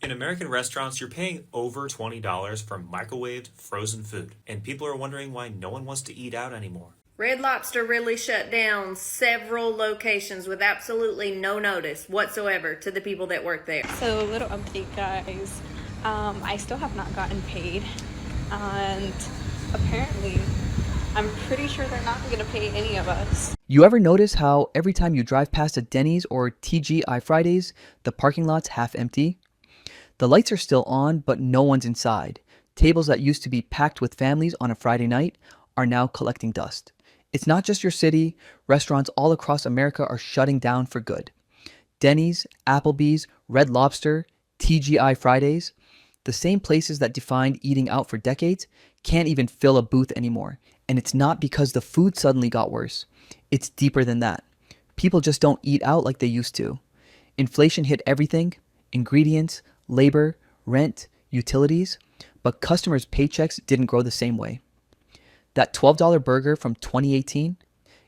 In American restaurants, you're paying over $20 for microwaved frozen food, and people are wondering why no one wants to eat out anymore. Red Lobster really shut down several locations with absolutely no notice whatsoever to the people that work there. So, little update, guys. I still have not gotten paid, and apparently, I'm pretty sure they're not going to pay any of us. You ever notice how every time you drive past a Denny's or TGI Fridays, the parking lot's half empty? The lights are still on, but no one's inside. Tables that used to be packed with families on a Friday night are now collecting dust. It's not just your city. Restaurants all across America are shutting down for good. Denny's, Applebee's, Red Lobster, TGI Fridays, the same places that defined eating out for decades, can't even fill a booth anymore. And it's not because the food suddenly got worse. It's deeper than that. People just don't eat out like they used to. Inflation hit everything: ingredients, labor, rent, utilities, but customers' paychecks didn't grow the same way. That $12 burger from 2018,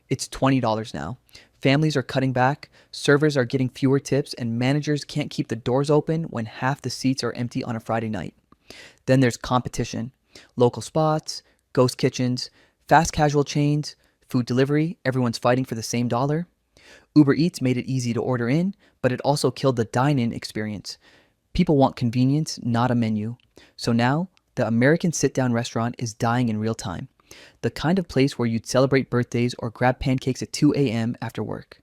it's $20 now. Families are cutting back, servers are getting fewer tips, and managers can't keep the doors open when half the seats are empty on a Friday night. Then there's competition. Local spots, ghost kitchens, fast casual chains, food delivery, everyone's fighting for the same dollar. Uber Eats made it easy to order in, but it also killed the dine-in experience. People want convenience, not a menu. So now, the American sit-down restaurant is dying in real time. The kind of place where you'd celebrate birthdays or grab pancakes at 2 a.m. after work.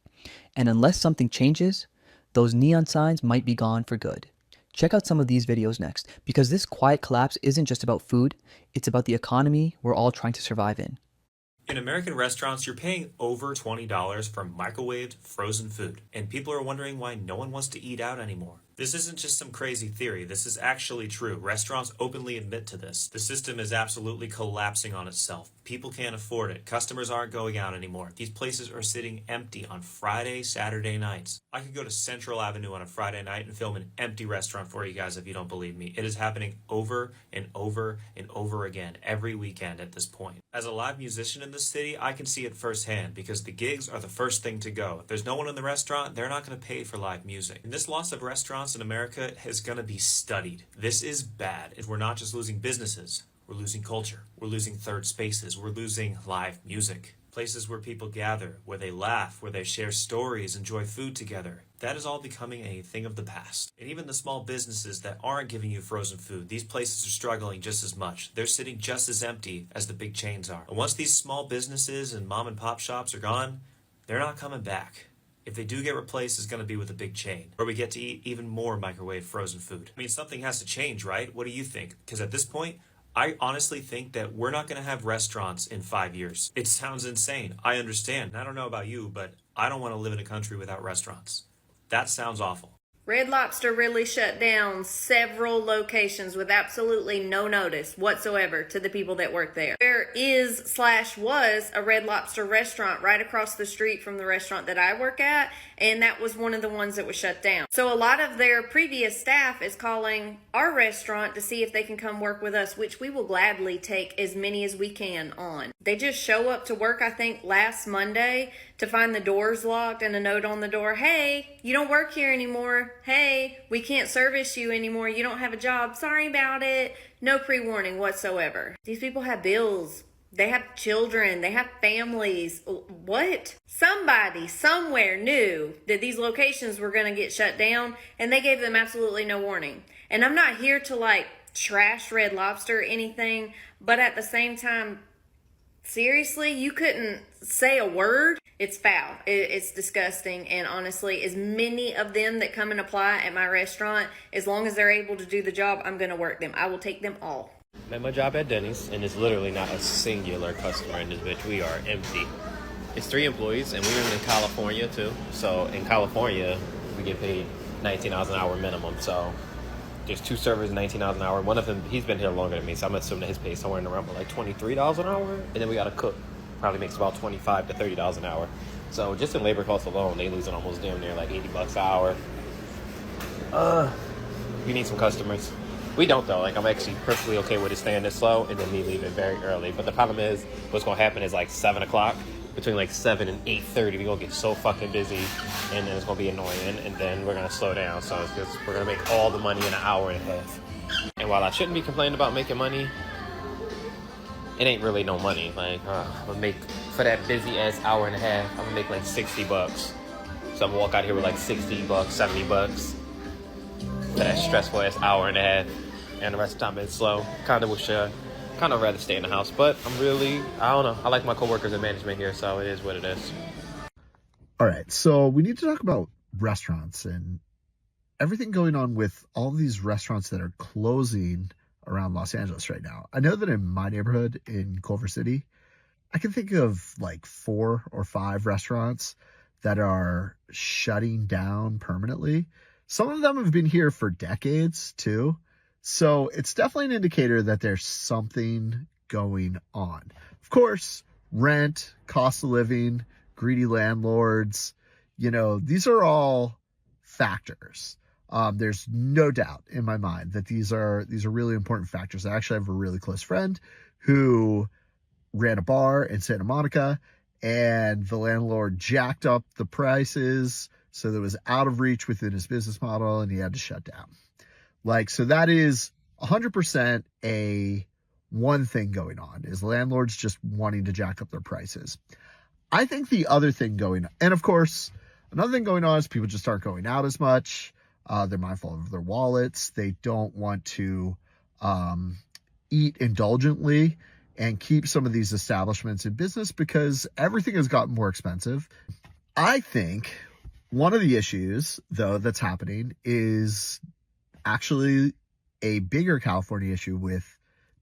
And unless something changes, those neon signs might be gone for good. Check out some of these videos next, because this quiet collapse isn't just about food, it's about the economy we're all trying to survive in. In American restaurants, you're paying over $20 for microwaved frozen food, and people are wondering why no one wants to eat out anymore. This isn't just some crazy theory. This is actually true. Restaurants openly admit to this. The system is absolutely collapsing on itself. People can't afford it. Customers aren't going out anymore. These places are sitting empty on Friday, Saturday nights. I could go to Central Avenue on a Friday night and film an empty restaurant for you guys if you don't believe me. It is happening over and over and over again every weekend at this point. As a live musician in this city, I can see it firsthand because the gigs are the first thing to go. If there's no one in the restaurant, they're not going to pay for live music. And this loss of restaurants in America is going to be studied. This is bad. We're not just losing businesses, we're losing culture, we're losing third spaces, we're losing live music. Places where people gather, where they laugh, where they share stories, enjoy food together. That is all becoming a thing of the past. And even the small businesses that aren't giving you frozen food, these places are struggling just as much. They're sitting just as empty as the big chains are. And once these small businesses and mom and pop shops are gone, they're not coming back. If they do get replaced, it's going to be with a big chain, where we get to eat even more microwave frozen food. I mean, something has to change, right? What do you think? Because at this point, I honestly think that we're not going to have restaurants in 5 years. It sounds insane. I understand. I don't know about you, but I don't want to live in a country without restaurants. That sounds awful. Red Lobster really shut down several locations with absolutely no notice whatsoever to the people that work there. There was a Red Lobster restaurant right across the street from the restaurant that I work at, and that was one of the ones that was shut down. So a lot of their previous staff is calling our restaurant to see if they can come work with us, which we will gladly take as many as we can on. They just show up to work, I think, last Monday to find the doors locked and a note on the door, "Hey, you don't work here anymore. Hey, we can't service you anymore. You don't have a job. Sorry about it." No pre-warning whatsoever. These people have bills. They have children. They have families. What? Somebody somewhere knew that these locations were going to get shut down, and they gave them absolutely no warning. And I'm not here to trash Red Lobster or anything, but at the same time, seriously, you couldn't say a word? It's foul. It's disgusting. And honestly, as many of them that come and apply at my restaurant, as long as they're able to do the job, I'm going to work them. I will take them all. I'm at my job at Denny's, and it's literally not a singular customer in this bitch. We are empty. It's 3 employees, and we're in California, too. So in California, we get paid $19 an hour minimum. So there's 2 servers, $19 an hour. One of them, he's been here longer than me, so I'm assuming that his pay is somewhere in the realm of $23 an hour. And then we got a cook, probably makes about $25 to $30 an hour. So just in labor costs alone, they losing almost damn near $80 an hour. We need some customers. We don't though. I'm actually perfectly okay with it staying this slow and then me leaving very early. But the problem is, what's going to happen is 7 o'clock, between like 7 and 8:30, we're gonna get so fucking busy, and then it's gonna be annoying, and then we're gonna slow down. So it's just, we're gonna make all the money in an hour and a half. And while I shouldn't be complaining about making money, it ain't really no money. Like, I'm gonna make, for that busy ass hour and a half, I'm gonna make like $60. So I'm gonna walk out here with like $60, $70 for that stressful ass hour and a half. And the rest of the time it's slow. Kind of rather stay in the house. But I don't know. I like my coworkers and management here, so it is what it is. All right, so we need to talk about restaurants and everything going on with all these restaurants that are closing around Los Angeles right now. I know that in my neighborhood in Culver City, I can think of like 4 or 5 restaurants that are shutting down permanently. Some of them have been here for decades too. So it's definitely an indicator that there's something going on. Of course, rent, cost of living, greedy landlords, these are all factors. There's no doubt in my mind that these are really important factors. I actually have a really close friend who ran a bar in Santa Monica, and the landlord jacked up the prices so that it was out of reach within his business model, and he had to shut down. So that is 100% one thing going on, is landlords just wanting to jack up their prices. I think the other thing going on, and of course, another thing going on is people just aren't going out as much. They're mindful of their wallets. They don't want to eat indulgently and keep some of these establishments in business because everything has gotten more expensive. I think one of the issues, though, that's happening is actually a bigger California issue with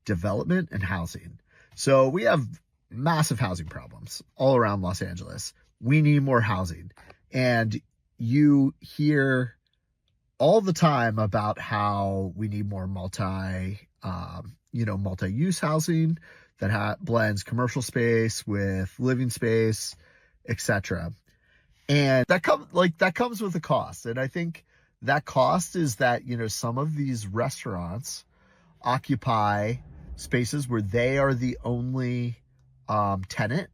development and housing. So we have massive housing problems all around Los Angeles. We need more housing. And you hear all the time about how we need more multi-use housing that blends commercial space with living space, etc. And that comes with a cost. And I think that cost is that, some of these restaurants occupy spaces where they are the only tenant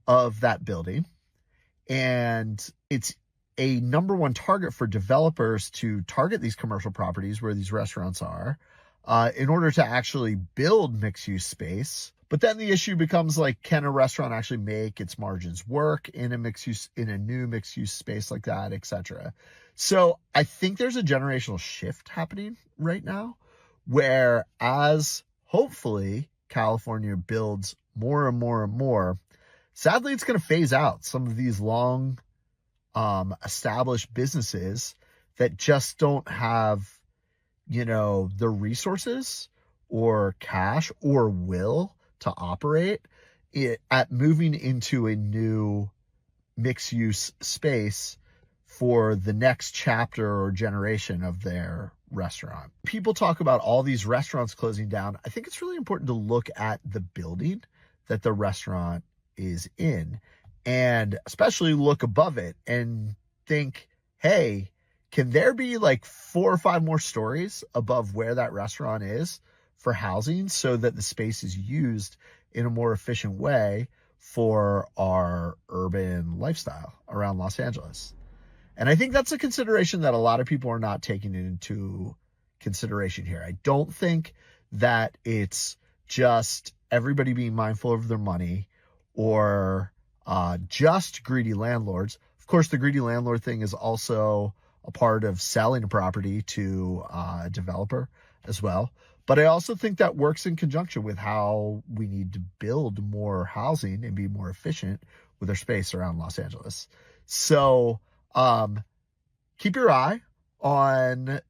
of that building. And it's a number one target for developers to target these commercial properties where these restaurants are in order to actually build mixed-use space. But then the issue becomes can a restaurant actually make its margins work in a new mixed-use space like that, etc. So I think there's a generational shift happening right now, where as hopefully California builds more and more and more, sadly it's going to phase out some of these long established businesses that just don't have, the resources or cash or will to operate at moving into a new mixed use space for the next chapter or generation of their restaurant. People talk about all these restaurants closing down. I think it's really important to look at the building that the restaurant is in, and especially look above it and think, hey, can there be 4 or 5 more stories above where that restaurant is for housing so that the space is used in a more efficient way for our urban lifestyle around Los Angeles? And I think that's a consideration that a lot of people are not taking into consideration here. I don't think that it's just everybody being mindful of their money or just greedy landlords. Of course, the greedy landlord thing is also a part of selling a property to a developer as well. But I also think that works in conjunction with how we need to build more housing and be more efficient with our space around Los Angeles. So keep your eye on,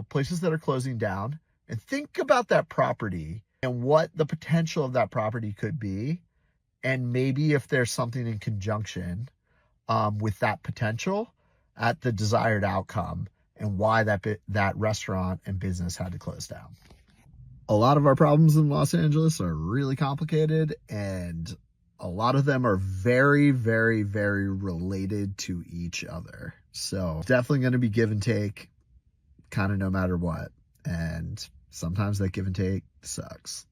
places that are closing down, and think about that property and what the potential of that property could be. And maybe if there's something in conjunction with that potential at the desired outcome, and why that restaurant and business had to close down. A lot of our problems in Los Angeles are really complicated, and a lot of them are very, very, very related to each other. So definitely going to be give and take kind of no matter what. And sometimes that give and take sucks.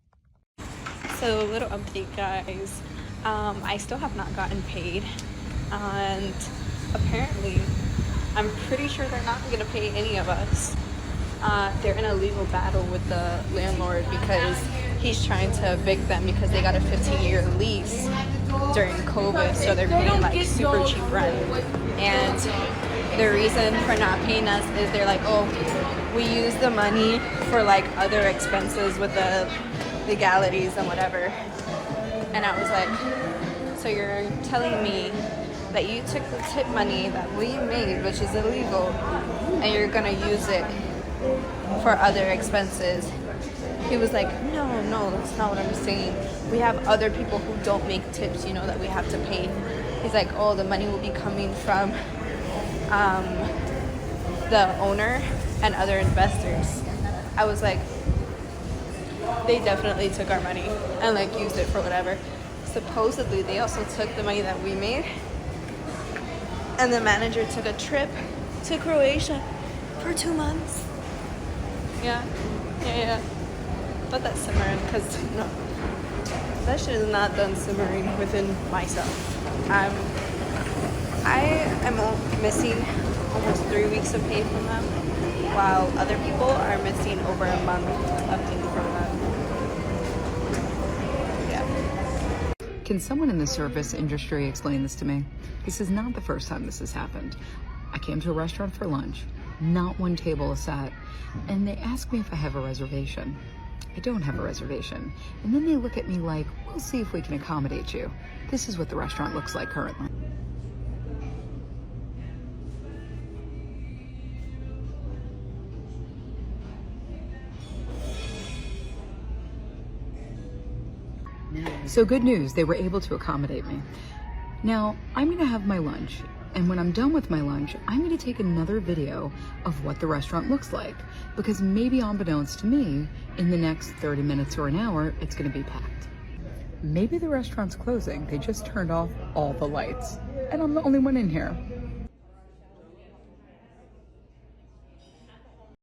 So, little update, guys. I still have not gotten paid, and apparently I'm pretty sure they're not going to pay any of us. They're in a legal battle with the landlord because he's trying to evict them because they got a 15-year lease during COVID, so they're paying like super cheap rent. And the reason for not paying us is they're like, oh, we use the money for like other expenses with the legalities and whatever. And I was like, so you're telling me that you took the tip money that we made, which is illegal, and you're gonna use it for other expenses? He was like, no, that's not what I'm saying. We have other people who don't make tips, you know, that we have to pay. He's like, oh, the money will be coming from the owner and other investors. I was like, they definitely took our money and like used it for whatever. Supposedly they also took the money that we made, and the manager took a trip to Croatia for 2 months. Yeah. Let that simmer in, because no, that shit is not done simmering within myself. I am missing almost 3 weeks of pay from them, while other people are missing over a month of pay from them. Yeah. Can someone in the service industry explain this to me? This is not the first time this has happened. I came to a restaurant for lunch, not one table is sat, and they ask me if I have a reservation. I don't have a reservation. And then they look at me like, we'll see if we can accommodate you. This is what the restaurant looks like currently. So good news, they were able to accommodate me. Now, I'm gonna have my lunch, and when I'm done with my lunch, I'm gonna take another video of what the restaurant looks like, because maybe unbeknownst to me, in the next 30 minutes or an hour, it's gonna be packed. Maybe the restaurant's closing, they just turned off all the lights, and I'm the only one in here.